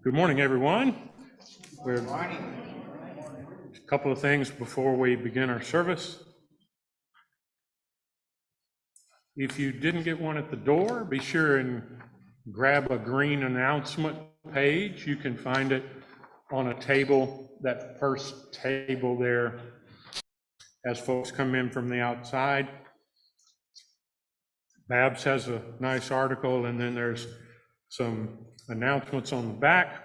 Good morning, everyone. Good morning. A couple of things before we begin our service. If you didn't get one at the door, be sure and grab a green announcement page. You can find it on a table, that first table there, as folks come in from the outside. Babs has a nice article, and then there's some announcements on the back.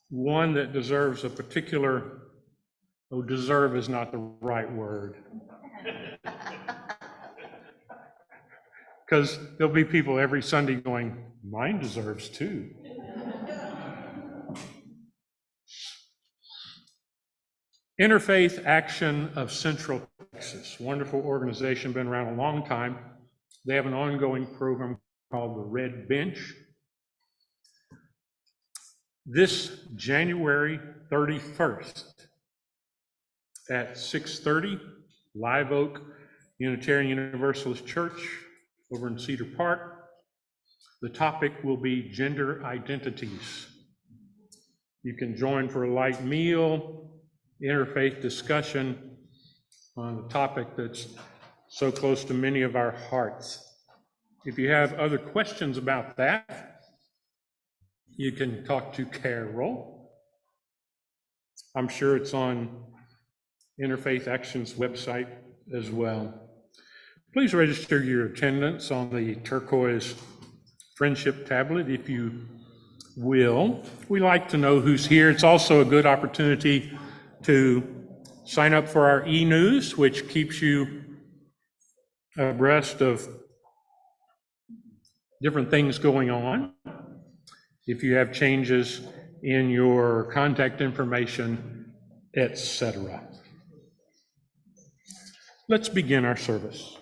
One that deserves a particular, deserve is not the right word. Because there'll be people every Sunday going, mine deserves too. Interfaith Action of Central Texas, wonderful organization, been around a long time. They have an ongoing program called the Red Bench. This January 31st at 6:30, Live Oak Unitarian Universalist Church over in Cedar Park. The topic will be gender identities. You can join for a light meal, interfaith discussion on a topic that's so close to many of our hearts. If you have other questions about that, you can talk to Carol. I'm sure it's on Interfaith Action's website as well. Please register your attendance on the turquoise friendship tablet if you we like to know who's here. It's also a good opportunity to sign up for our e-news, which keeps you abreast of different things going on. If you have changes in your contact information, etc. Let's begin our service.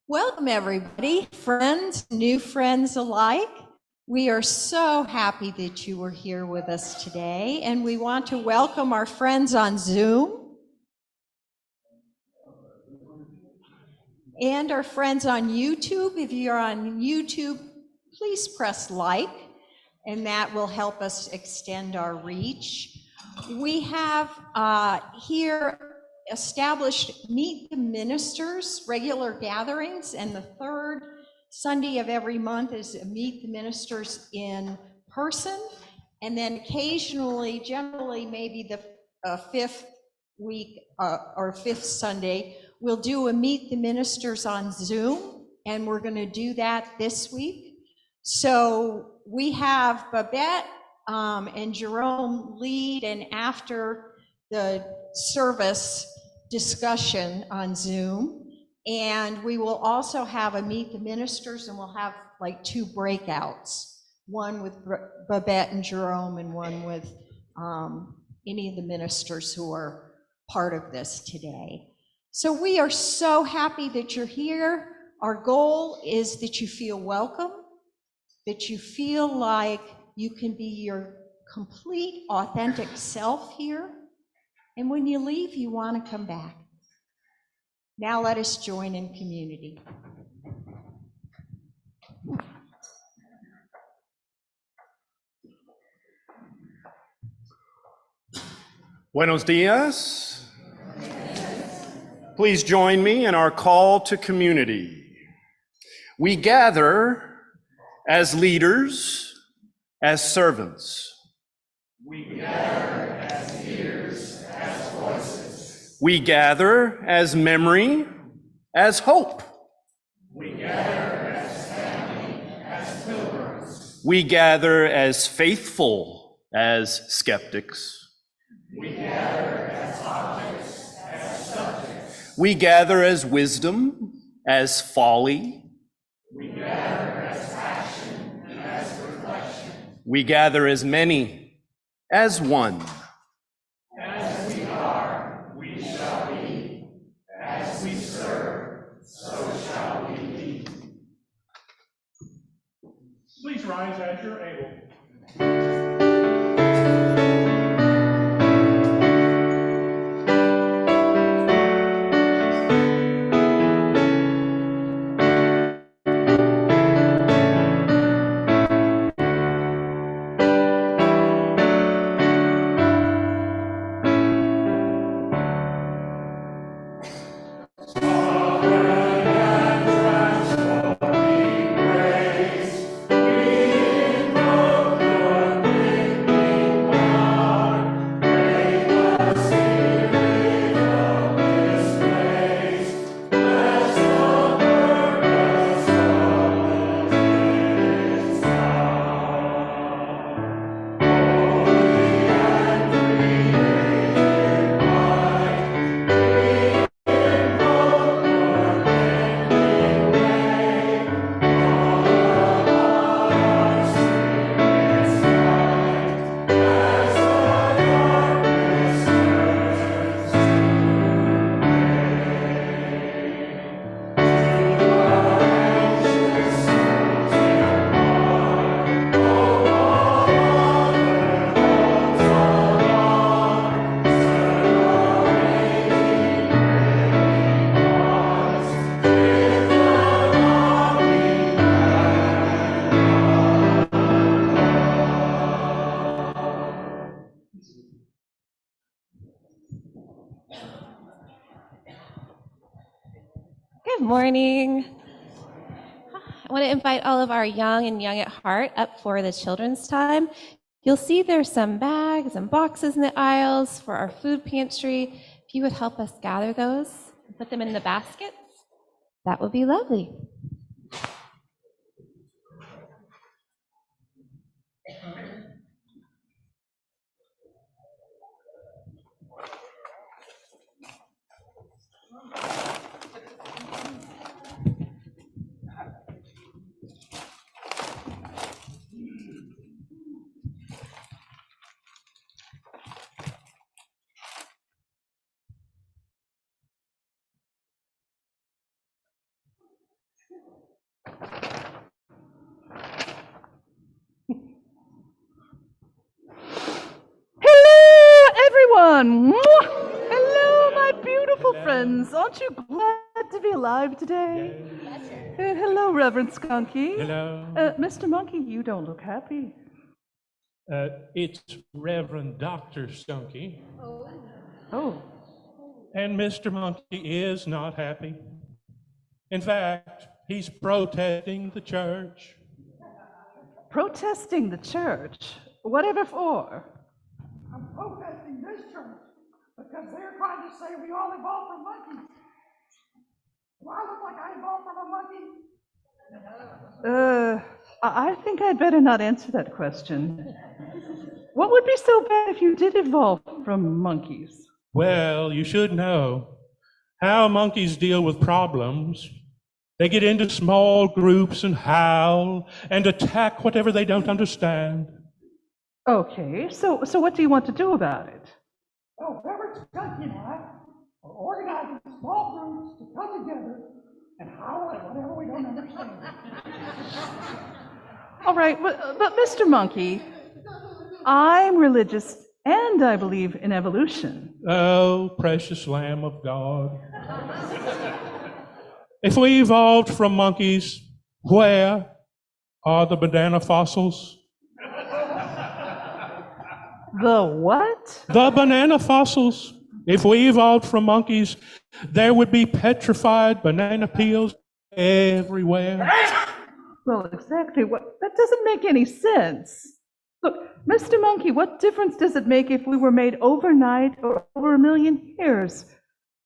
Welcome, everybody, friends, new friends alike. We are so happy that you are here with us today, and we want to welcome our friends on Zoom and our friends on YouTube. If you're on YouTube, please press like, and that will help us extend our reach. We have here established Meet the Ministers regular gatherings, and the third Sunday of every month is Meet the Ministers in person, and then occasionally, generally maybe the fifth week or fifth Sunday, we'll do a Meet the Ministers on Zoom, and we're going to do that this week. So we have Babette and Jerome lead, and after the service discussion on Zoom, and we will also have a Meet the Ministers, and we'll have like two breakouts, one with Babette and Jerome and one with any of the ministers who are part of this today. So we are so happy that you're here. Our goal is that you feel welcome, that you feel like you can be your complete, authentic self here. And when you leave, you want to come back. Now let us join in community. Buenos dias. Please join me in our call to community. We gather as leaders, as servants. We gather as leaders, as voices. We gather as memory, as hope. We gather as family, as pilgrims. We gather as faithful, as skeptics. We gather as objects, as subjects. We gather as wisdom, as folly. We gather as action, as reflection. We gather as many, as one. As we are, we shall be. As we serve, so shall we be. Please rise as you're able. We invoke your Good morning. I want to invite all of our young and young at heart up for the children's time. You'll see there's some bags and boxes in the aisles for our food pantry. If you would help us gather those and put them in the baskets, that would be lovely. Everyone! Hello, my beautiful friends. Aren't you glad to be alive today? Hello, Reverend Skunky. Hello. Mr. Monkey, you don't look happy. It's Reverend Dr. Skunky, Oh, and Mr. Monkey is not happy. In fact, he's protesting the church. protesting the church? Whatever for? I'm protesting this church because they're trying to say we all evolved from monkeys. Do I look like I evolved from a monkey? I think I'd better not answer that question. What would be so bad if you did evolve from monkeys? Well, you should know how monkeys deal with problems. They get into small groups and howl and attack whatever they don't understand. Okay, so what do you want to do about it? Well, Reverend Skunky and I are organizing small groups to come together and howl at whatever we don't understand. All right, but Mr. Monkey, I'm religious and I believe in evolution. Oh, precious Lamb of God. If we evolved from monkeys, where are the banana fossils? The what? The banana fossils. If we evolved from monkeys, there would be petrified banana peels everywhere. Well, exactly. That doesn't make any sense. Look, Mr. Monkey, what difference does it make if we were made overnight or over 1 million years?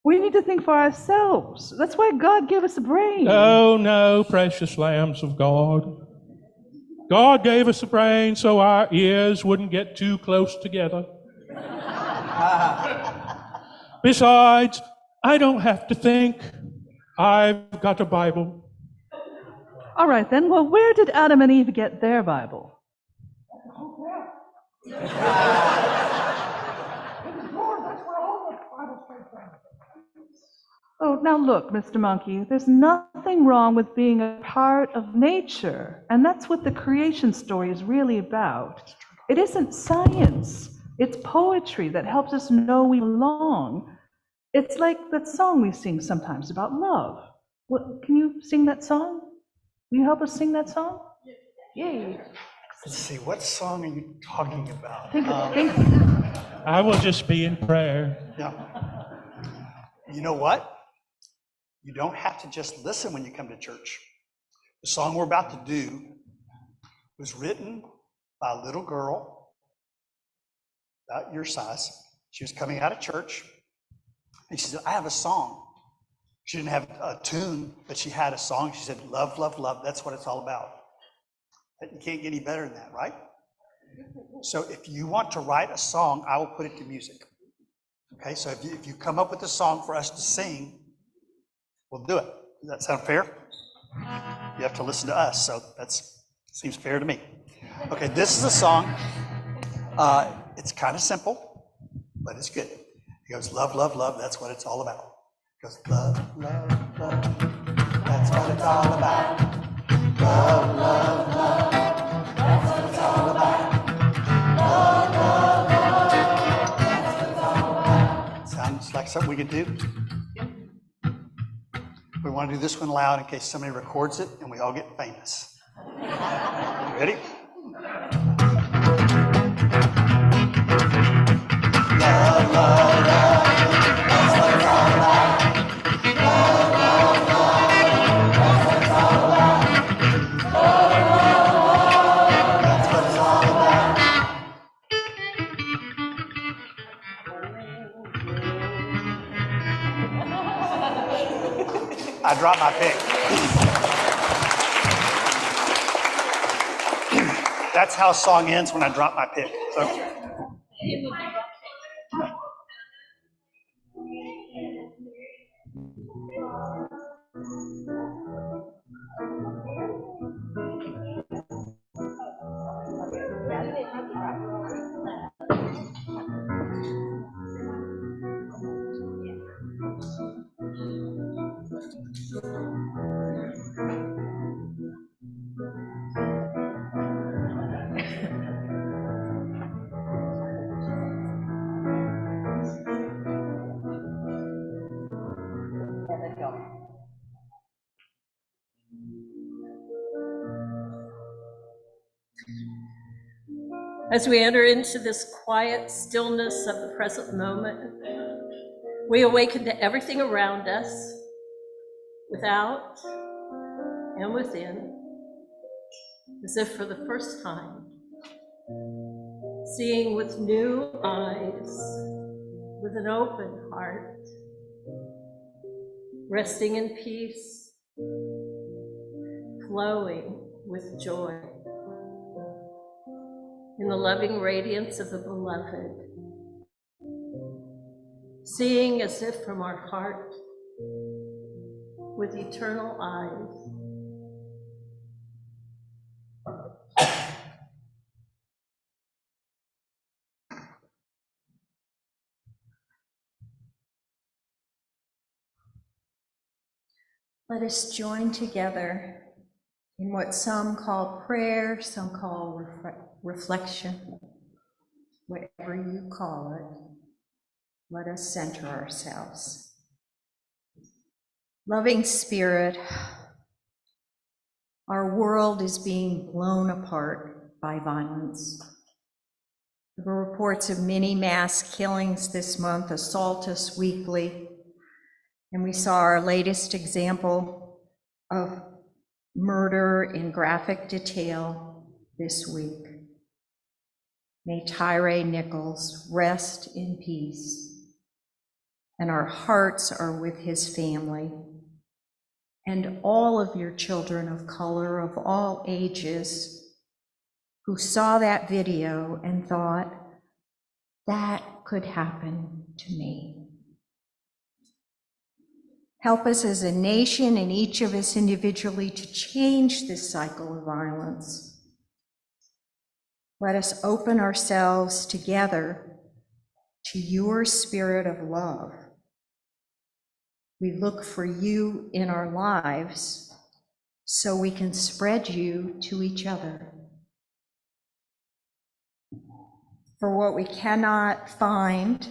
We need to think for ourselves. That's why God gave us a brain. Oh, no, precious lambs of God. God gave us a brain so our ears wouldn't get too close together. Besides, I don't have to think. I've got a Bible. All right, then. Well, where did Adam and Eve get their Bible? In the drawer, that's where all the Bibles came from. Oh, now look, Mr. Monkey, there's nothing wrong with being a part of nature, and that's what the creation story is really about. It isn't science, it's poetry that helps us know we belong. It's like that song we sing sometimes about love. Can you sing that song? Will you help us sing that song? Yay. Let's see, what song are you talking about? Think. I will just be in prayer. Yeah. You know what? You don't have to just listen when you come to church. The song we're about to do was written by a little girl about your size. She was coming out of church, and she said, I have a song. She didn't have a tune, but she had a song. She said, love, love, love, that's what it's all about. You can't get any better than that, right? So if you want to write a song, I will put it to music. Okay, so if you come up with a song for us to sing, we'll do it. Does that sound fair? You have to listen to us, so that seems fair to me. Okay, this is a song. It's kind of simple, but it's good. It goes, love, love, love, that's what it's all about. It goes, love, love, love, that's what it's all about. Love, love, love, that's what it's all about. Love, love, love, that's what it's all about. Sounds like something we could do? We want to do this one loud in case somebody records it and we all get famous. You ready? Love, love, love, I dropped my pick. That's how a song ends, when I drop my pick. So. As we enter into this quiet stillness of the present moment, we awaken to everything around us, without and within, as if for the first time, seeing with new eyes, with an open heart, resting in peace, flowing with joy, in the loving radiance of the beloved, seeing as if from our heart, with eternal eyes. Let us join together in what some call prayer, some call reflection, whatever you call it. Let us center ourselves. Loving Spirit, our world is being blown apart by violence. The reports of many mass killings this month assault us weekly, and we saw our latest example of murder in graphic detail this week. May Tyre Nichols rest in peace, and our hearts are with his family and all of your children of color of all ages who saw that video and thought, that could happen to me. Help us as a nation and each of us individually to change this cycle of violence. Let us open ourselves together to your spirit of love. We look for you in our lives so we can spread you to each other. For what we cannot find,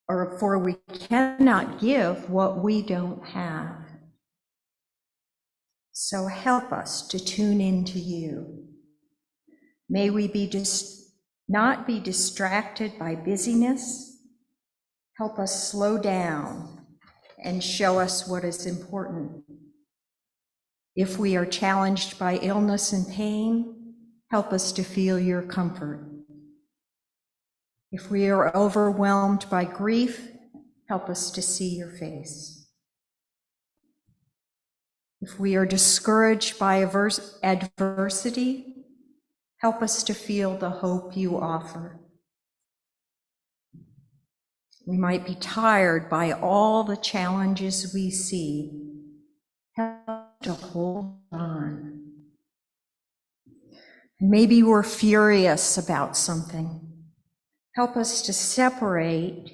or for we cannot give what we don't have. So help us to tune into you. May we not be distracted by busyness. Help us slow down and show us what is important. If we are challenged by illness and pain, help us to feel your comfort. If we are overwhelmed by grief, help us to see your face. If we are discouraged by adversity, help us to feel the hope you offer. We might be tired by all the challenges we see. Help to hold on. Maybe we're furious about something. Help us to separate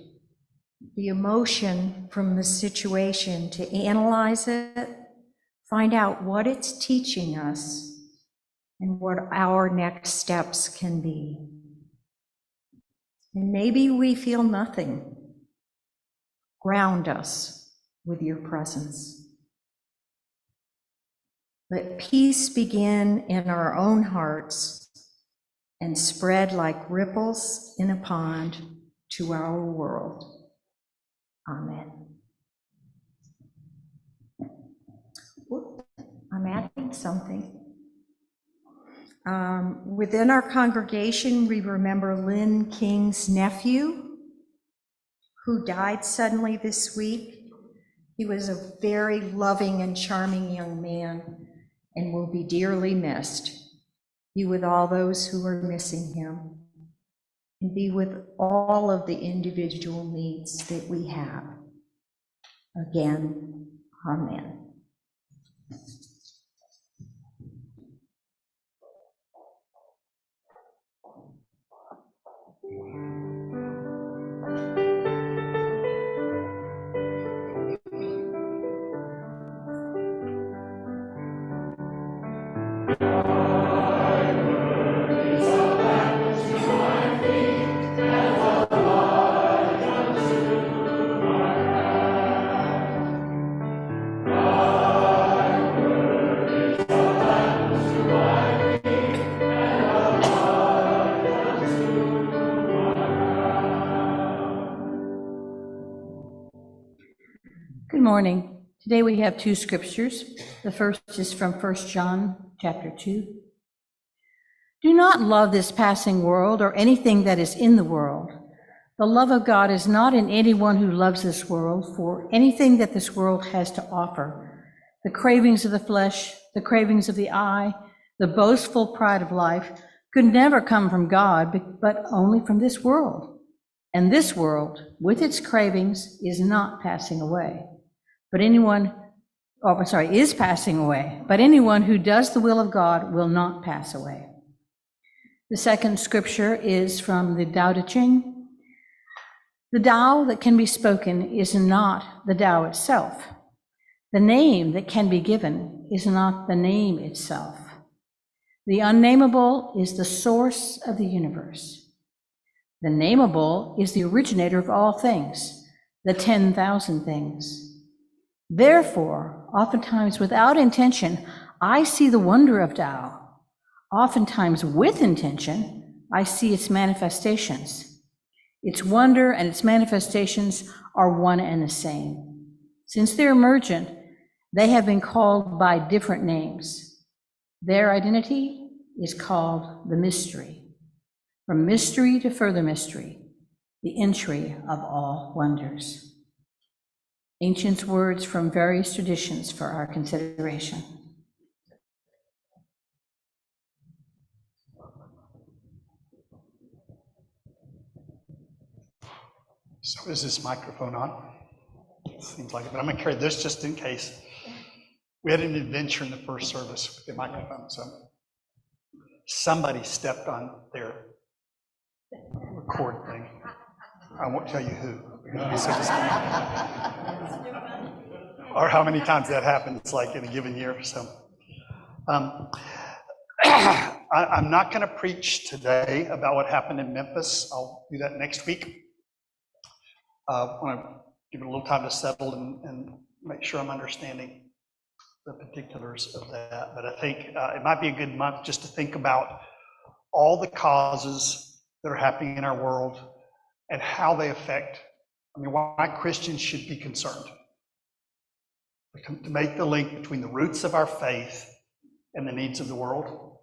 the emotion from the situation, to analyze it, find out what it's teaching us, and what our next steps can be. And maybe we feel nothing. Ground us with your presence. Let peace begin in our own hearts and spread like ripples in a pond to our world. Amen. I'm adding something. Within our congregation, we remember Lynn King's nephew, who died suddenly this week. He was a very loving and charming young man and will be dearly missed. Be with all those who are missing him, and be with all of the individual needs that we have. Again, amen. Good morning. Today we have two scriptures. The first is from 1 John chapter 2. Do not love this passing world or anything that is in the world. The love of God is not in anyone who loves this world, for anything that this world has to offer, the cravings of the flesh, the cravings of the eye, the boastful pride of life, could never come from God, but only from this world. And this world, with its cravings, is not passing away. Is passing away, but anyone who does the will of God will not pass away. The second scripture is from the Tao Te Ching. The Tao that can be spoken is not the Tao itself. The name that can be given is not the name itself. The unnameable is the source of the universe. The nameable is the originator of all things, the 10,000 things. Therefore, oftentimes without intention, I see the wonder of Tao. Oftentimes with intention, I see its manifestations. Its wonder and its manifestations are one and the same. Since they're emergent, they have been called by different names. Their identity is called the mystery. From mystery to further mystery, the entry of all wonders. Ancient words from various traditions for our consideration. So is this microphone on? Seems like it, but I'm gonna carry this just in case. We had an adventure in the first service with the microphone, so somebody stepped on their record thing. I won't tell you who. Or how many times that happens, like in a given year. So I'm not going to preach today about what happened in Memphis. I'll do that next week. I want to give it a little time to settle and make sure I'm understanding the particulars of that. But I think it might be a good month just to think about all the causes that are happening in our world and how they affect, why Christians should be concerned. To make the link between the roots of our faith and the needs of the world.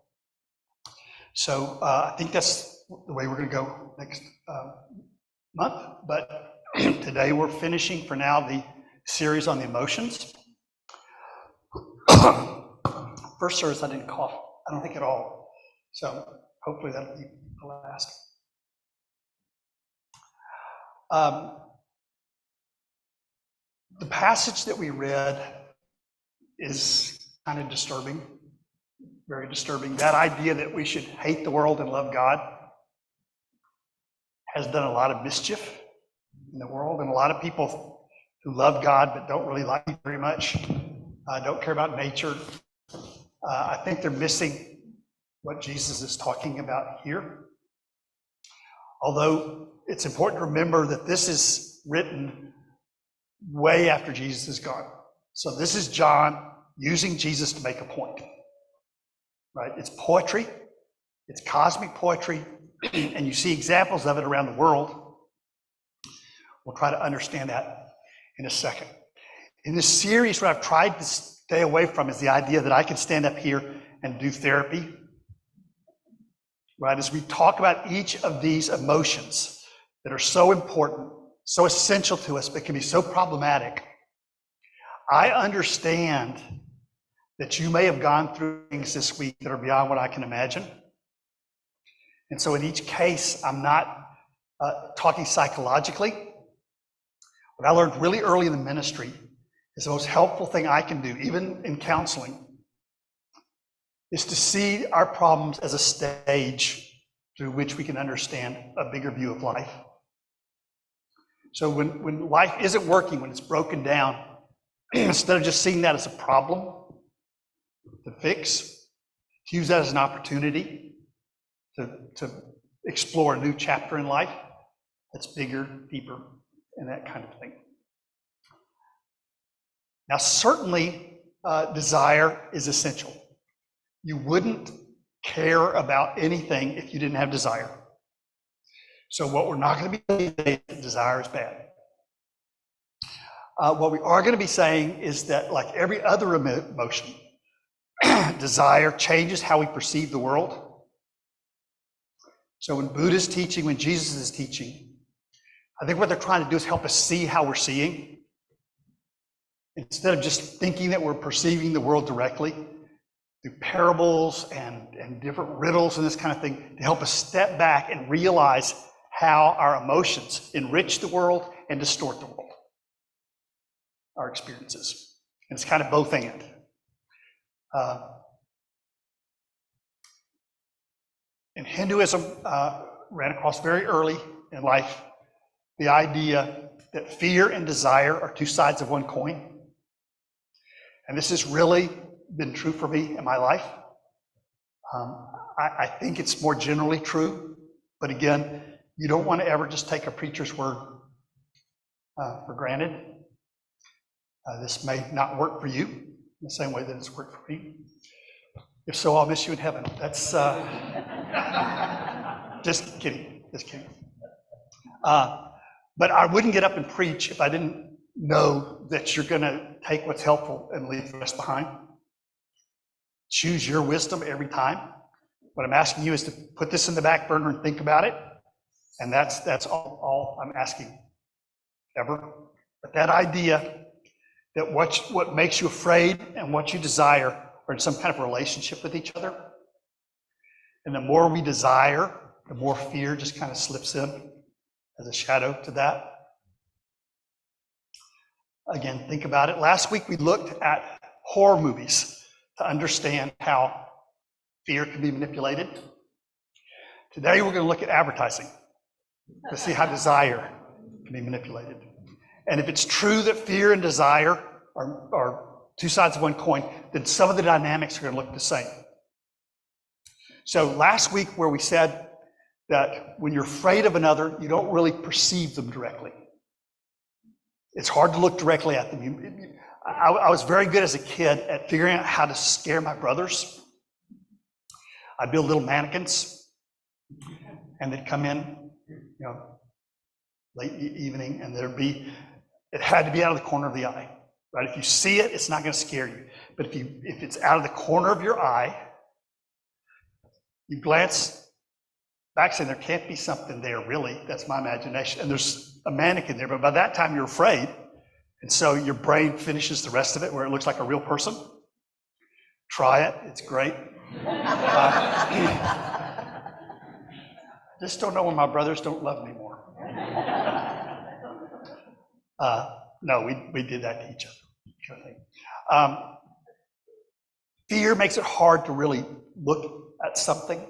So I think that's the way we're going to go next month. But today we're finishing for now the series on the emotions. First service I didn't cough, I don't think at all. So hopefully that'll be the last. The passage that we read is kind of disturbing, very disturbing. That idea that we should hate the world and love God has done a lot of mischief in the world, and a lot of people who love God but don't really like Him very much, don't care about nature. I think they're missing what Jesus is talking about here. Although it's important to remember that this is written way after Jesus is gone. So this is John using Jesus to make a point, right? It's poetry, it's cosmic poetry, and you see examples of it around the world. We'll try to understand that in a second. In this series, what I've tried to stay away from is the idea that I can stand up here and do therapy, right? As we talk about each of these emotions that are so important, so essential to us, but can be so problematic. I understand that you may have gone through things this week that are beyond what I can imagine. And so in each case, I'm not talking psychologically. What I learned really early in the ministry is the most helpful thing I can do, even in counseling, is to see our problems as a stage through which we can understand a bigger view of life. So when life isn't working, when it's broken down, instead of just seeing that as a problem to fix, to use that as an opportunity to explore a new chapter in life that's bigger, deeper, and that kind of thing. Now, certainly, desire is essential. You wouldn't care about anything if you didn't have desire. So what we're not going to be saying today is that desire is bad. What we are going to be saying is that, like every other emotion, desire changes how we perceive the world. So when Buddha's teaching, when Jesus is teaching, I think what they're trying to do is help us see how we're seeing. Instead of just thinking that we're perceiving the world directly, through parables and different riddles and this kind of thing, to help us step back and realize how our emotions enrich the world and distort the world, our experiences. And it's kind of both and. In Hinduism, ran across very early in life the idea that fear and desire are two sides of one coin. And this has really been true for me in my life. I think it's more generally true, but again, you don't want to ever just take a preacher's word for granted. This may not work for you in the same way that it's worked for me. If so, I'll miss you in heaven. That's just kidding, just kidding. But I wouldn't get up and preach if I didn't know that you're going to take what's helpful and leave the rest behind. Choose your wisdom every time. What I'm asking you is to put this in the back burner and think about it. And that's all I'm asking ever. But that idea that what makes you afraid and what you desire are in some kind of relationship with each other. And the more we desire, the more fear just kind of slips in as a shadow to that. Again, think about it. Last week we looked at horror movies to understand how fear can be manipulated. Today we're going to look at advertising to see how desire can be manipulated. And if it's true that fear and desire are two sides of one coin, then some of the dynamics are going to look the same. So last week where we said that when you're afraid of another, you don't really perceive them directly. It's hard to look directly at them. I was very good as a kid at figuring out how to scare my brothers. I'd build little mannequins, and they'd come in, late evening, and it had to be out of the corner of the eye, right? If you see it, it's not going to scare you. But if it's out of the corner of your eye, you glance back saying, there can't be something there, really. That's my imagination. And there's a mannequin there, but by that time you're afraid. And so your brain finishes the rest of it where it looks like a real person. Try it, it's great. Just don't know when my brothers don't love me more. No, we did that to each other. Fear makes it hard to really look at something.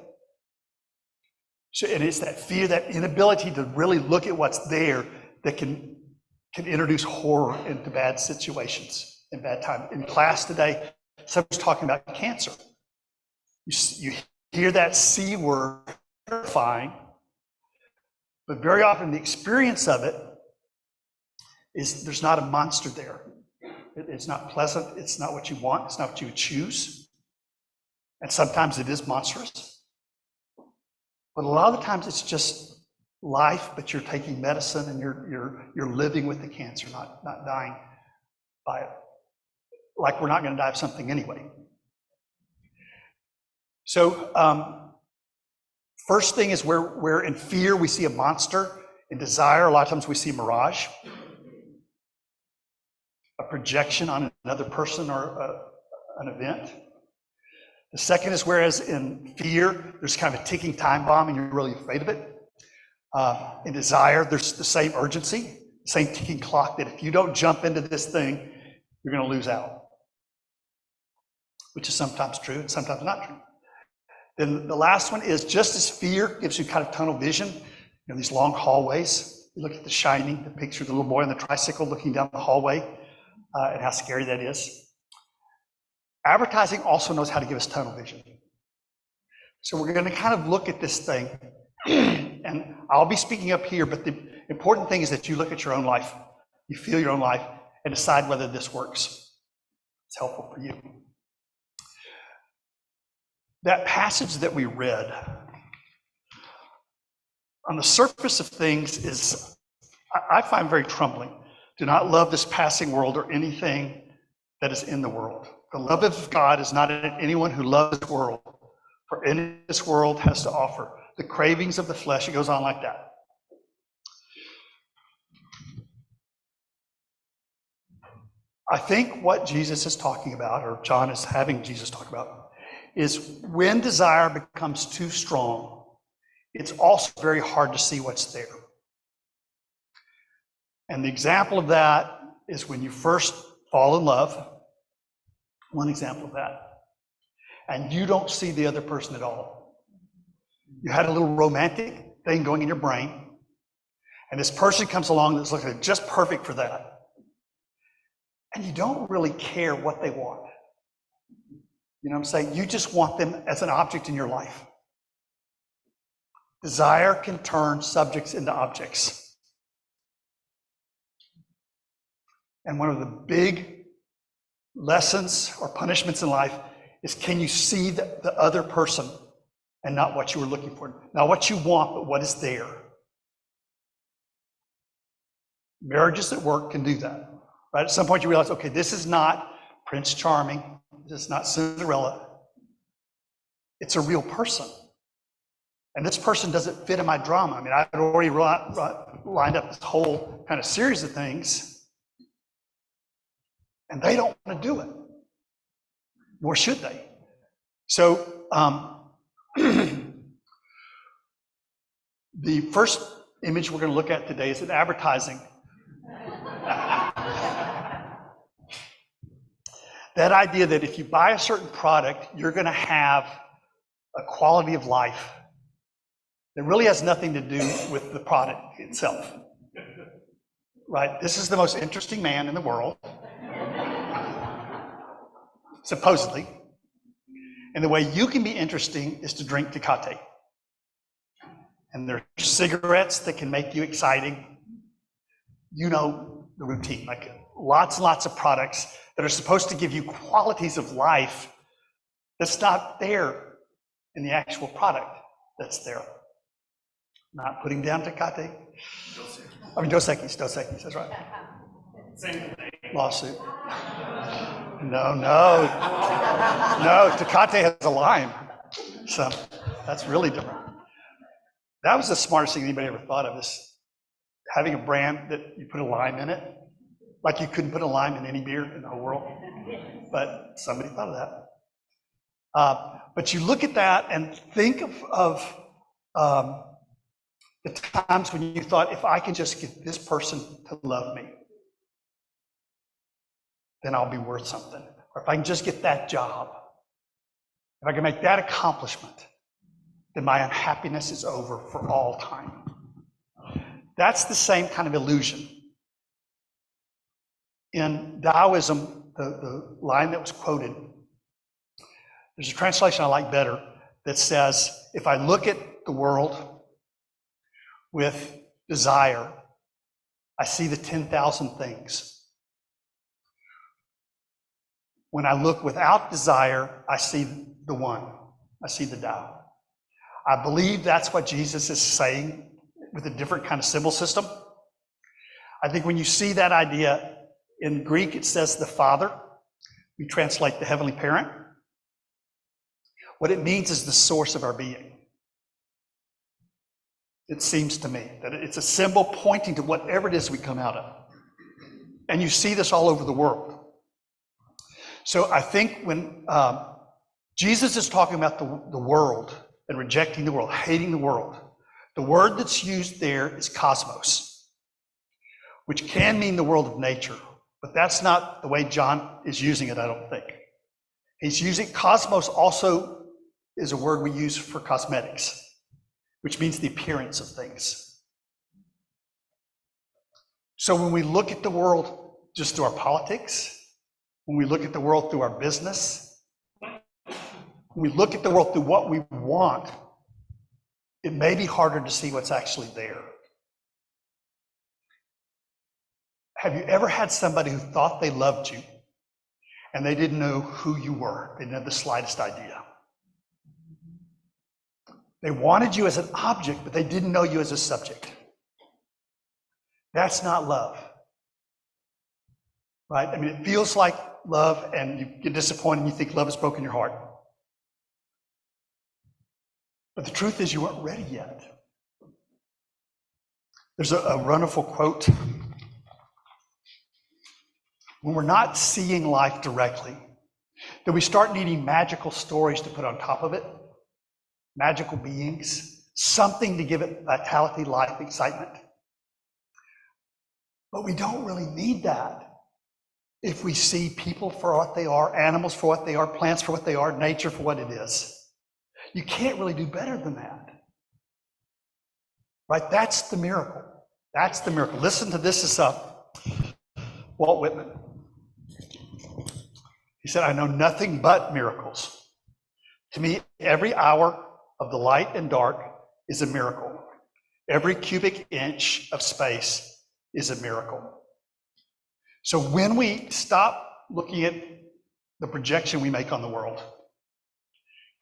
So, and it's that fear, that inability to really look at what's there that can introduce horror into bad situations and bad time. In class today, someone's talking about cancer. You hear that C word, terrifying, but very often the experience of it is there's not a monster there. It's not pleasant, it's not what you want, it's not what you would choose. And sometimes it is monstrous. But a lot of the times it's just life, but you're taking medicine and you're living with the cancer, not dying by it. Like we're not going to die of something anyway. So first thing is where in fear we see a monster. In desire, a lot of times we see a mirage. a projection on another person or an event. The second is whereas in fear, there's kind of a ticking time bomb and you're really afraid of it. In desire, there's the same urgency, same ticking clock that if you don't jump into this thing, you're going to lose out, which is sometimes true and sometimes not true. Then the last one is just as fear gives you kind of tunnel vision, these long hallways. You look at The Shining, the picture of the little boy on the tricycle looking down the hallway, and how scary that is. Advertising also knows how to give us tunnel vision. So we're going to kind of look at this thing, and I'll be speaking up here, but the important thing is that you look at your own life, you feel your own life, and decide whether this works. It's helpful for you. That passage that we read, on the surface of things is, I find very troubling. Do not love this passing world or anything that is in the world. The love of God is not in anyone who loves the world, for in this world has to offer the cravings of the flesh. It goes on like that. I think what Jesus is talking about, or John is having Jesus talk about, is when desire becomes too strong, it's also very hard to see what's there. And the example of that is when you first fall in love, one example of that, and you don't see the other person at all. You had a little romantic thing going in your brain, and this person comes along that's looking just perfect for that. And you don't really care what they want. You know what I'm saying? You just want them as an object in your life. Desire can turn subjects into objects. And one of the big lessons or punishments in life is, can you see the other person and not what you were looking for? Not what you want, but what is there. Marriages at work can do that. Right? At some point you realize, okay, this is not Prince Charming. This is not Cinderella. It's a real person. And this person doesn't fit in my drama. I mean, I had already lined up this whole kind of series of things, and they don't want to do it, nor should they. So the first image we're going to look at today is in advertising. That idea that if you buy a certain product, you're going to have a quality of life that really has nothing to do with the product itself. Right? This is the most interesting man in the world, supposedly. And the way you can be interesting is to drink Tecate. And there are cigarettes that can make you exciting. You know the routine, like lots and lots of products that are supposed to give you qualities of life that's not there in the actual product that's there. Not putting down Tecate. I mean, Dos Equis, that's right. Same thing. Lawsuit. No, Tecate has a lime. So that's really different. That was the smartest thing anybody ever thought of, is having a brand that you put a lime in it. Like you couldn't put a lime in any beer in the whole world. But somebody thought of that. But you look at that and think of the times when you thought, if I can just get this person to love me, then I'll be worth something. Or if I can just get that job, if I can make that accomplishment, then my unhappiness is over for all time. That's the same kind of illusion. In Taoism, the line that was quoted, there's a translation I like better that says, if I look at the world with desire, I see the 10,000 things. When I look without desire, I see the one. I see the Tao. I believe that's what Jesus is saying with a different kind of symbol system. I think when you see that idea, in Greek it says the Father. We translate the Heavenly Parent. What it means is the source of our being. It seems to me that it's a symbol pointing to whatever it is we come out of. And you see this all over the world. So I think when Jesus is talking about the world and rejecting the world, hating the world, the word that's used there is cosmos, which can mean the world of nature, but that's not the way John is using it, I don't think. He's using cosmos also is a word we use for cosmetics, which means the appearance of things. So when we look at the world just through our politics, when we look at the world through our business, when we look at the world through what we want, it may be harder to see what's actually there. Have you ever had somebody who thought they loved you and they didn't know who you were? They didn't have the slightest idea. They wanted you as an object, but they didn't know you as a subject. That's not love, right? I mean, it feels like love, and you get disappointed and you think love has broken your heart. But the truth is you weren't ready yet. There's a wonderful quote. When we're not seeing life directly, then we start needing magical stories to put on top of it, magical beings, something to give it vitality, life, excitement. But we don't really need that if we see people for what they are, animals for what they are, plants for what they are, nature for what it is. You can't really do better than that. Right? That's the miracle. That's the miracle. Listen to this. Is Walt Whitman. He said, "I know nothing but miracles. To me, every hour of the light and dark is a miracle. Every cubic inch of space is a miracle." So when we stop looking at the projection we make on the world,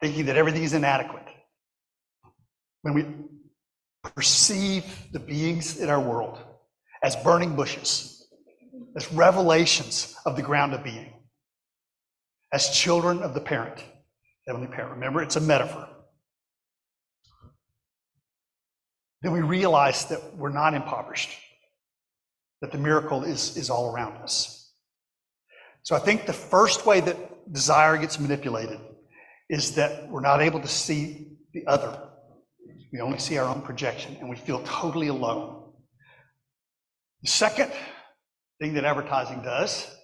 thinking that everything is inadequate, when we perceive the beings in our world as burning bushes, as revelations of the ground of being, as children of the parent, heavenly parent, remember it's a metaphor, then we realize that we're not impoverished, that the miracle is all around us. So I think the first way that desire gets manipulated is that we're not able to see the other. We only see our own projection, and we feel totally alone. The second thing that advertising does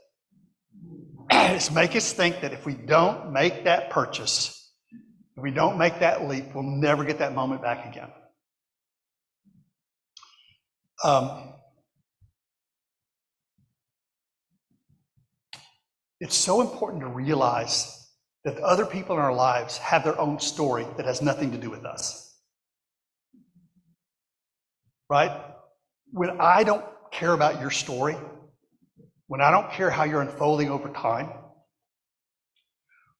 is make us think that if we don't make that purchase, if we don't make that leap, we'll never get that moment back again. It's so important to realize that the other people in our lives have their own story that has nothing to do with us. Right? When I don't care about your story, when I don't care how you're unfolding over time,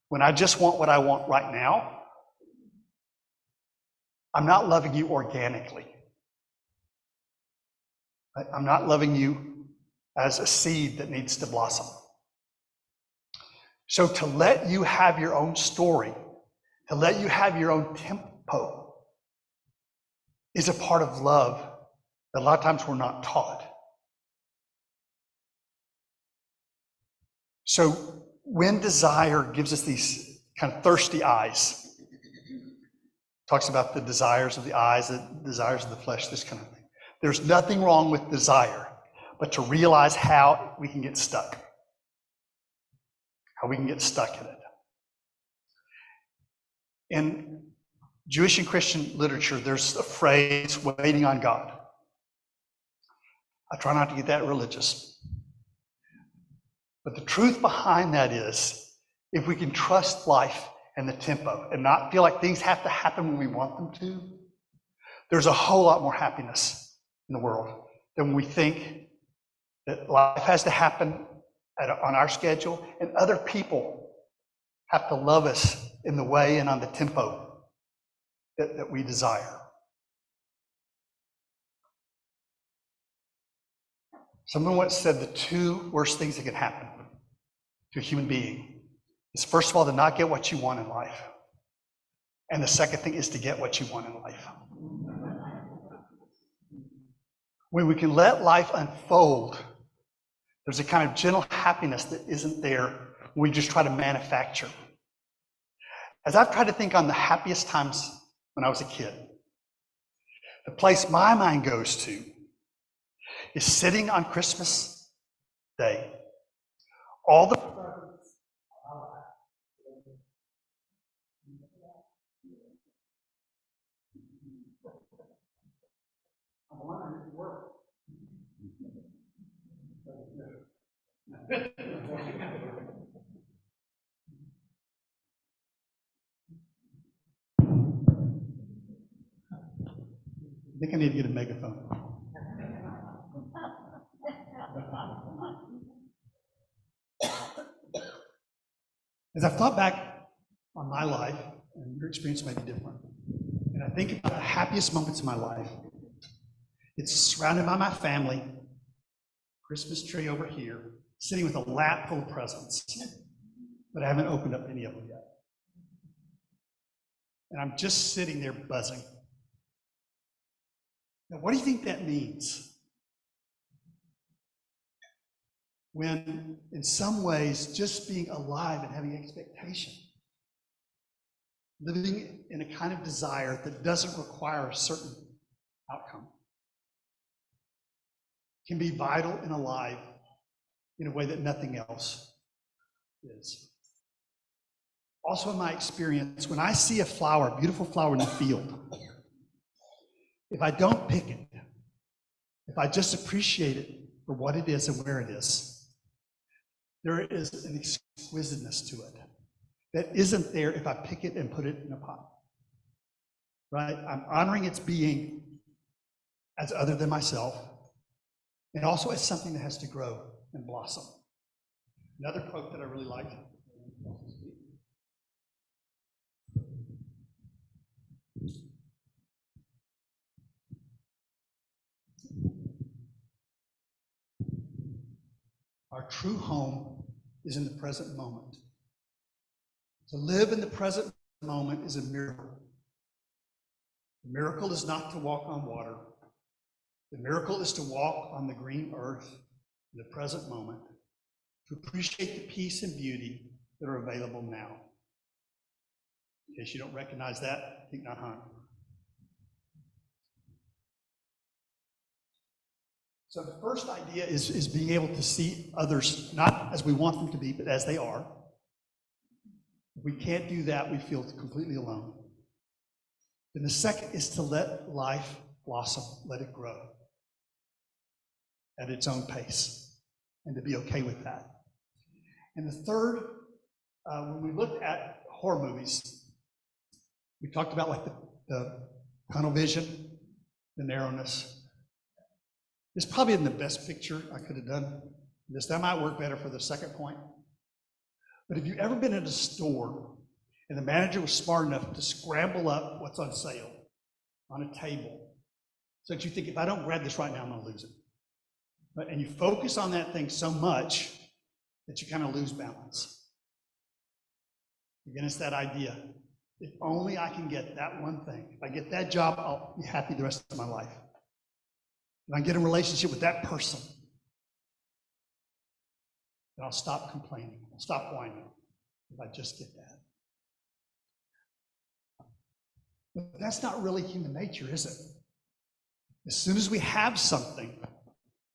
when I just want what I want right now, I'm not loving you organically. I'm not loving you as a seed that needs to blossom. So to let you have your own story, to let you have your own tempo, is a part of love that a lot of times we're not taught. So when desire gives us these kind of thirsty eyes, talks about the desires of the eyes, the desires of the flesh, this kind of thing. There's nothing wrong with desire, but to realize how we can get stuck. How we can get stuck in it. In Jewish and Christian literature, there's a phrase, waiting on God. I try not to get that religious. But the truth behind that is, if we can trust life and the tempo and not feel like things have to happen when we want them to, there's a whole lot more happiness in the world than when we think that life has to happen on our schedule, and other people have to love us in the way and on the tempo that we desire. Someone once said the two worst things that can happen to a human being is, first of all, to not get what you want in life. And the second thing is to get what you want in life. When we can let life unfold There's a kind of gentle happiness that isn't there when we just try to manufacture. As I've tried to think on the happiest times when I was a kid, the place my mind goes to is sitting on Christmas Day. All the I think I need to get a megaphone. As I've thought back on my life, and your experience may be different, and I think about the happiest moments of my life, it's surrounded by my family, Christmas tree over here, sitting with a lap full of presents, but I haven't opened up any of them yet. And I'm just sitting there buzzing. Now, what do you think that means? When, in some ways, just being alive and having expectation, living in a kind of desire that doesn't require a certain outcome, can be vital and alive in a way that nothing else is. Also, in my experience, when I see a flower, a beautiful flower in the field, if I don't pick it, if I just appreciate it for what it is and where it is, there is an exquisiteness to it that isn't there if I pick it and put it in a pot. Right? I'm honoring its being as other than myself, and also as something that has to grow and blossom. Another quote that I really like. Our true home is in the present moment. To live in the present moment is a miracle. The miracle is not to walk on water. The miracle is to walk on the green earth in the present moment, to appreciate the peace and beauty that are available now. In case you don't recognize that, think not harm. So the first idea is being able to see others not as we want them to be, but as they are. If we can't do that, we feel completely alone. Then the second is to let life blossom, let it grow at its own pace, and to be okay with that. And the third, when we looked at horror movies, we talked about like the tunnel vision, the narrowness. This probably isn't the best picture I could have done. That might work better for the second point. But have you ever been in a store and the manager was smart enough to scramble up what's on sale on a table so that you think, if I don't grab this right now, I'm going to lose it. Right? And you focus on that thing so much that you kind of lose balance. Again, it's that idea. If only I can get that one thing. If I get that job, I'll be happy the rest of my life. If I get in a relationship with that person, then I'll stop complaining. I'll stop whining if I just get that. But that's not really human nature, is it? As soon as we have something,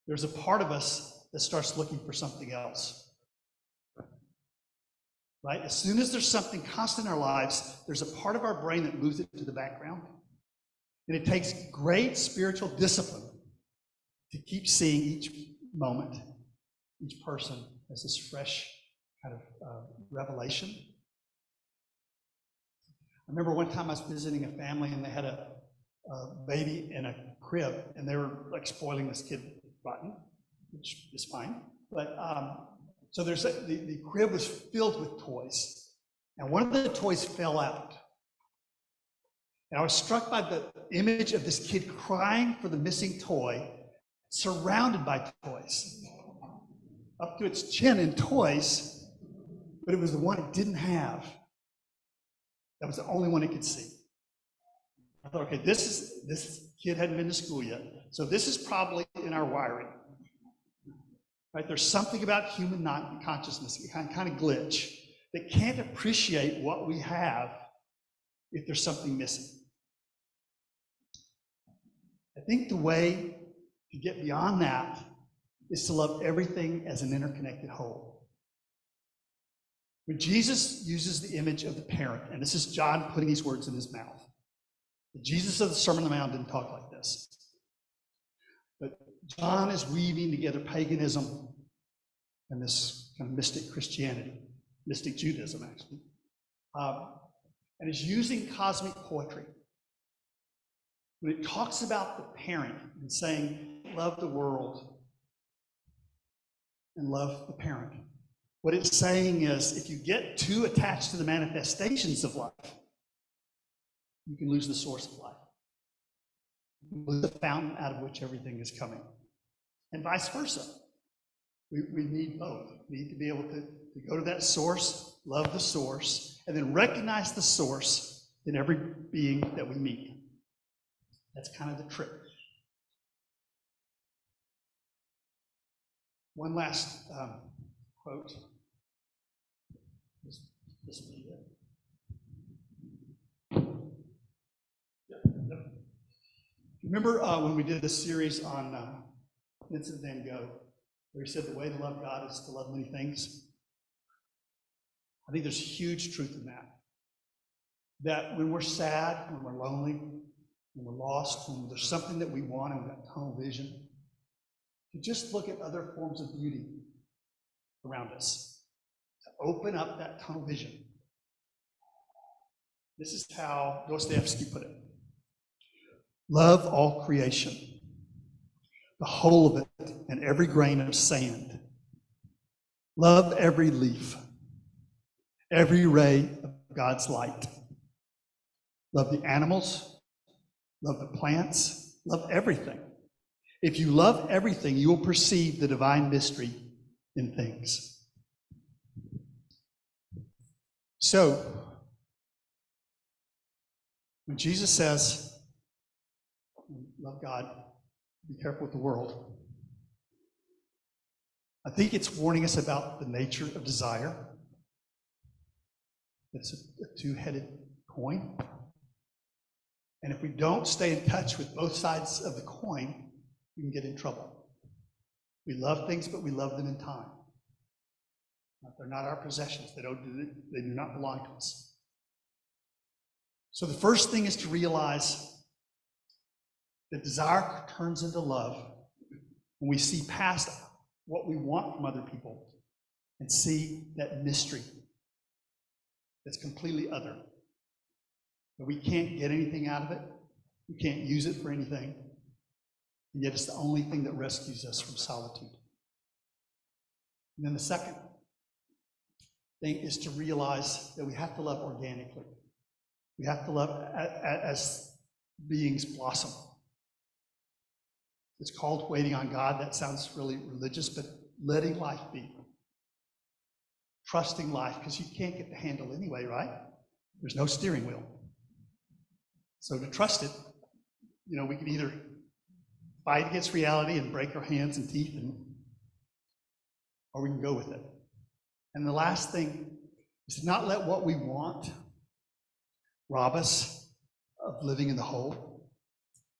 there's a part of us that starts looking for something else. Right? As soon as there's something constant in our lives, there's a part of our brain that moves it to the background. And it takes great spiritual discipline to keep seeing each moment, each person as this fresh kind of revelation. I remember one time I was visiting a family and they had a baby in a crib and they were like spoiling this kid rotten, which is fine. But so there's the crib was filled with toys, and one of the toys fell out. And I was struck by the image of this kid crying for the missing toy, surrounded by toys, up to its chin in toys, but it was the one it didn't have. That was the only one it could see. I thought, okay, this kid hadn't been to school yet, so this is probably in our wiring. right? There's something about human consciousness, kind of glitch, that can't appreciate what we have if there's something missing. I think the way to get beyond that is to love everything as an interconnected whole. When Jesus uses the image of the parent, and this is John putting these words in his mouth, the Jesus of the Sermon on the Mount didn't talk like this. But John is weaving together paganism and this kind of mystic Christianity, mystic Judaism, actually, and is using cosmic poetry. When it talks about the parent and saying, love the world and love the parent, what it's saying is if you get too attached to the manifestations of life, you can lose the source of life. You lose the fountain out of which everything is coming. And vice versa. We need both. We need to be able to go to that source, love the source, and then recognize the source in every being that we meet. That's kind of the trick. One last quote. This will be it. Remember when we did this series on Vincent van Gogh, where he said the way to love God is to love many things? I think there's huge truth in that. That when we're sad, when we're lonely, when we're lost, when there's something that we want and we've got tunnel vision, to just look at other forms of beauty around us, to open up that tunnel vision. This is how Dostoevsky put it. Love all creation, the whole of it and every grain of sand. Love every leaf, every ray of God's light. Love the animals, love the plants, love everything. If you love everything, you will perceive the divine mystery in things. So, when Jesus says, love God, be careful with the world, I think it's warning us about the nature of desire. It's a two-headed coin. And if we don't stay in touch with both sides of the coin, we can get in trouble. We love things, but we love them in time. They're not our possessions. They do not belong to us. So the first thing is to realize that desire turns into love when we see past what we want from other people and see that mystery that's completely other. That we can't get anything out of it. We can't use it for anything. And yet it's the only thing that rescues us from solitude. And then the second thing is to realize that we have to love organically. We have to love as beings blossom. It's called waiting on God. That sounds really religious, but letting life be. Trusting life, because you can't get the handle anyway, right? There's no steering wheel. So to trust it, we can either fight against reality and break our hands and teeth, or we can go with it. And the last thing is to not let what we want rob us of living in the whole,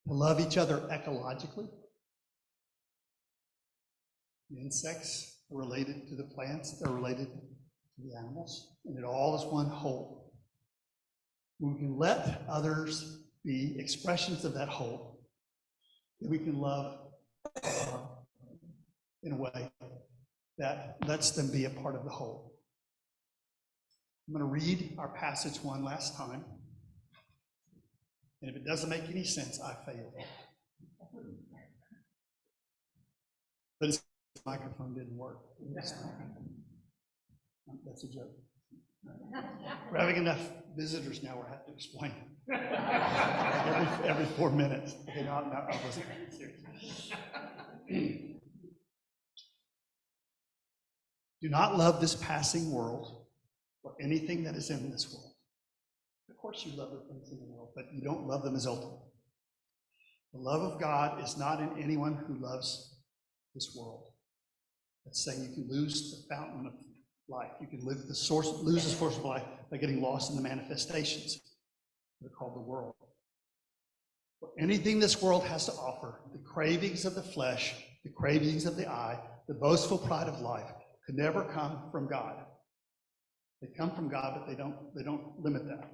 to love each other ecologically. The insects are related to the plants, they're related to the animals, and it all is one whole. We can let others be expressions of that whole, that we can love in a way that lets them be a part of the whole. I'm going to read our passage one last time, and if it doesn't make any sense, I failed. But the microphone didn't work. That's a joke. We're having enough visitors now, we're having to explain every 4 minutes. Okay, no, I wasn't serious. Do not love this passing world or anything that is in this world. Of course you love the things in the world, but you don't love them as ultimate. The love of God is not in anyone who loves this world. That's saying you can lose the fountain of life. You can lose the source of life by getting lost in the manifestations. They're called the world. Anything this world has to offer, the cravings of the flesh, the cravings of the eye, the boastful pride of life, could never come from God. They come from God, but they don't limit that.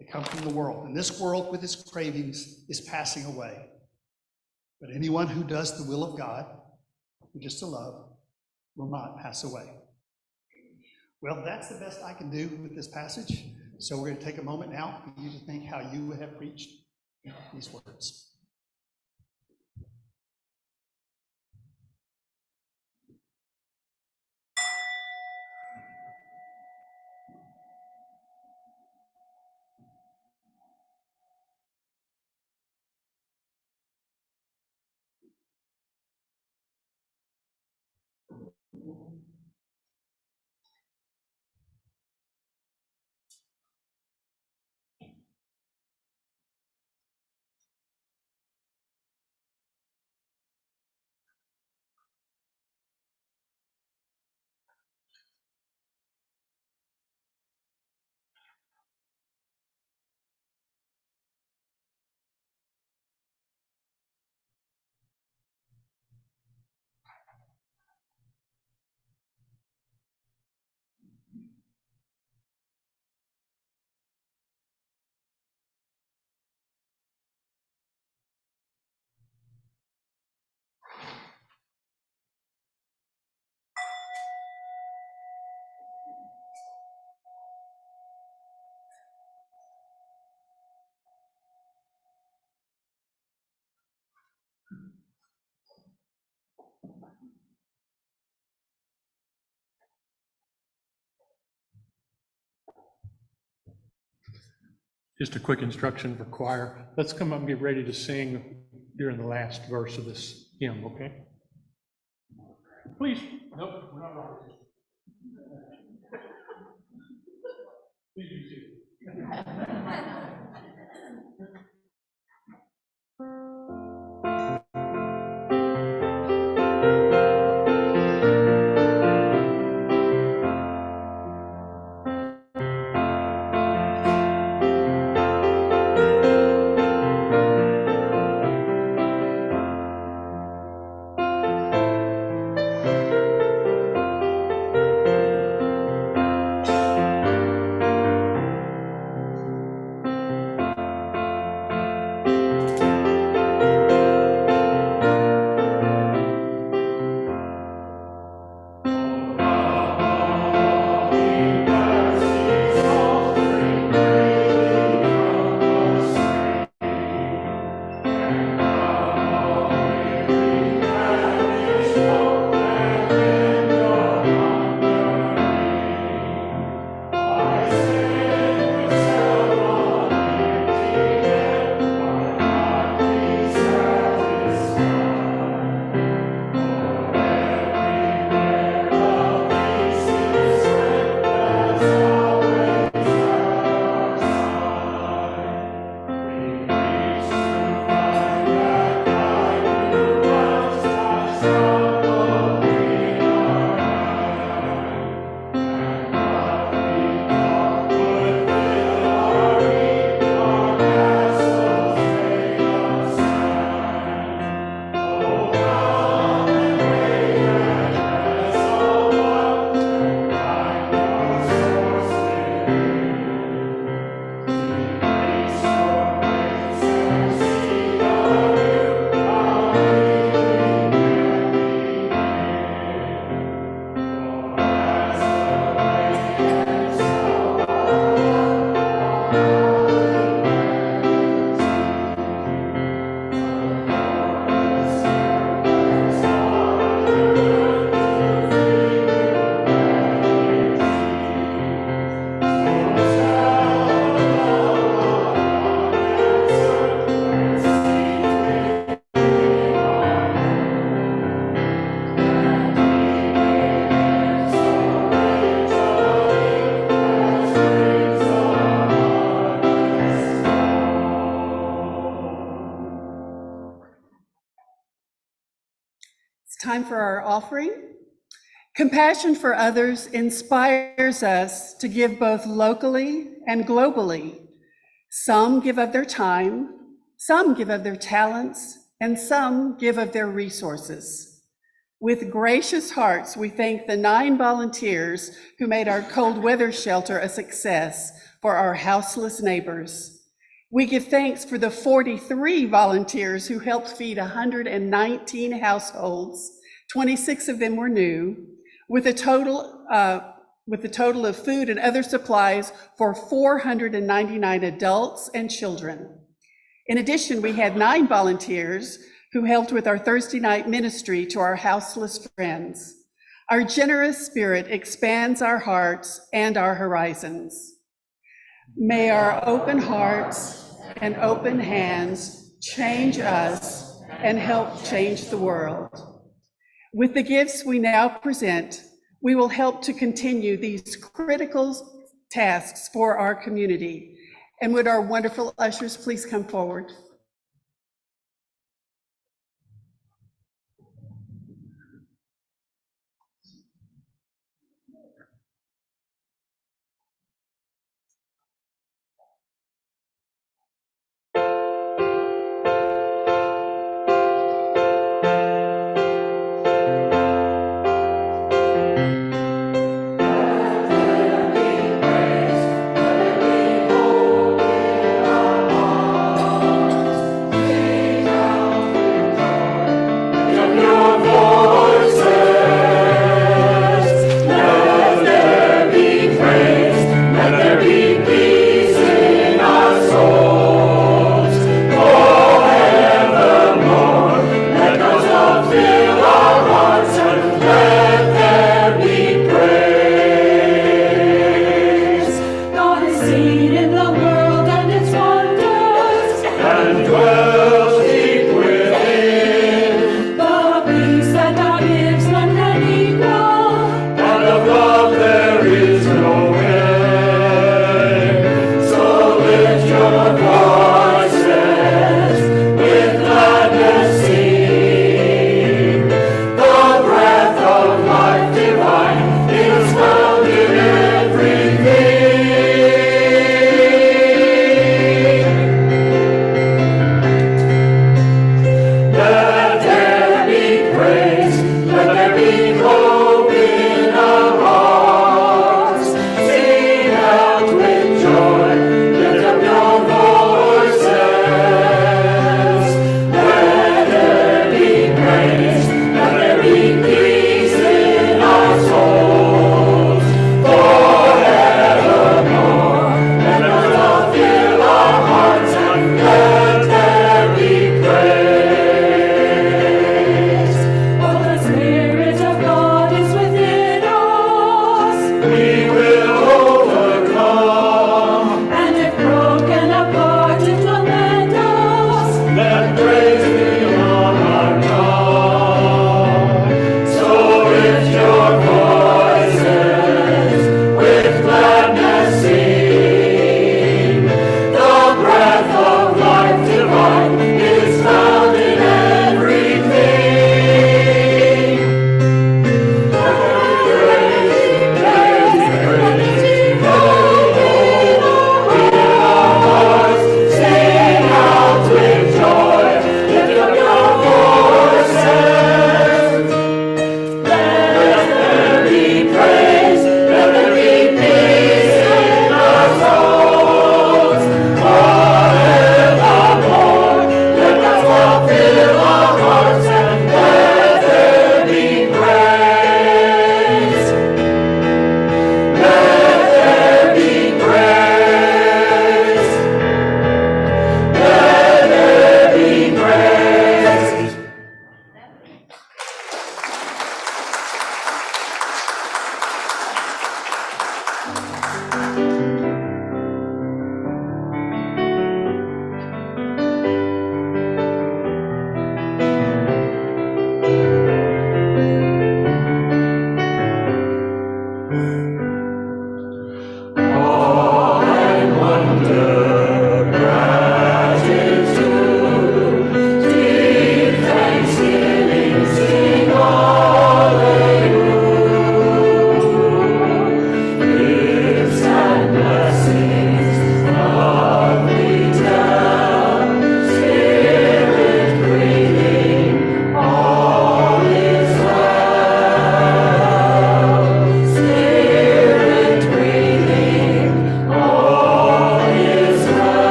They come from the world. And this world with its cravings is passing away. But anyone who does the will of God, who just to love, will not pass away. Well, that's the best I can do with this passage. So we're going to take a moment now for you to think how you would have preached these words. Just a quick instruction for choir. Let's come up and get ready to sing during the last verse of this hymn, okay? Please. Nope, we're not wrong. Please be seated. It's time for our offering. Compassion for others inspires us to give both locally and globally. Some give of their time, some give of their talents, and some give of their resources. With gracious hearts, we thank the 9 volunteers who made our cold weather shelter a success for our houseless neighbors. We give thanks for the 43 volunteers who helped feed 119 households. 26 of them were new, with a total of food and other supplies for 499 adults and children. In addition, we had 9 volunteers who helped with our Thursday night ministry to our houseless friends. Our generous spirit expands our hearts and our horizons. May our open hearts and open hands change us and help change the world. With the gifts we now present, we will help to continue these critical tasks for our community. And would our wonderful ushers please come forward?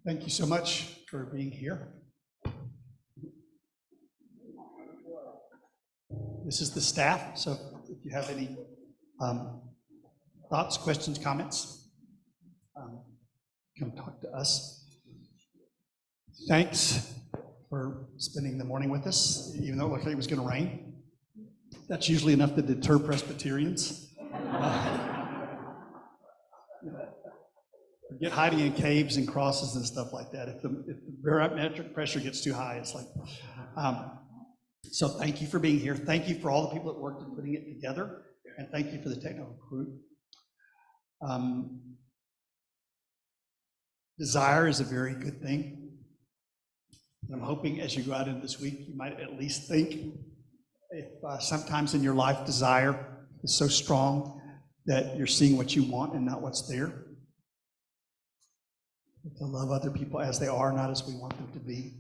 Thank you so much for being here. This is the staff, so if you have any thoughts, questions, comments, come talk to us. Thanks for spending the morning with us, even though it looked like it was going to rain. That's usually enough to deter Presbyterians. Get hiding in caves and crosses and stuff like that. If the barometric pressure gets too high, it's like, so thank you for being here. Thank you for all the people that worked in putting it together. And thank you for the technical crew. Desire is a very good thing. And I'm hoping as you go out into this week, you might at least think if sometimes in your life desire is so strong that you're seeing what you want and not what's there. To love other people as they are, not as we want them to be.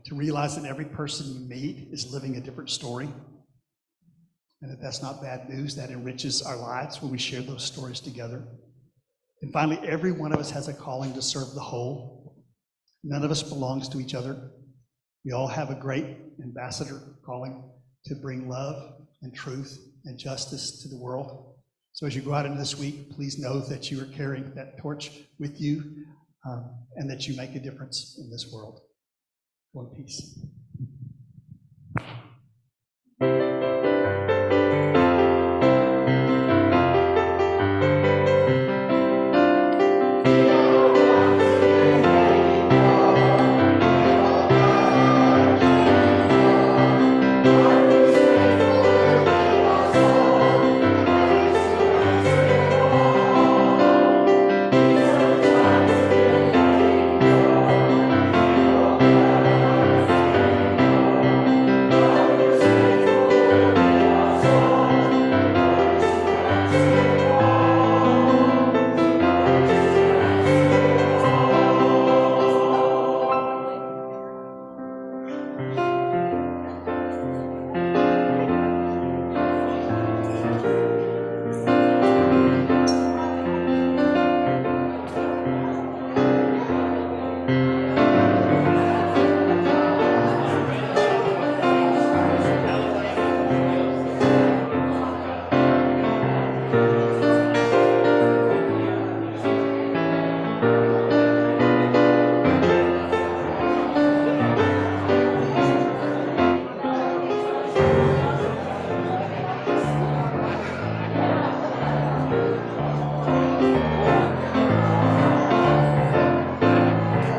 To realize that every person you meet is living a different story. And that that's not bad news. That enriches our lives when we share those stories together. And finally, every one of us has a calling to serve the whole. None of us belongs to each other. We all have a great ambassador calling to bring love and truth and justice to the world. So as you go out into this week, please know that you are carrying that torch with you. And that you make a difference in this world. Go in peace.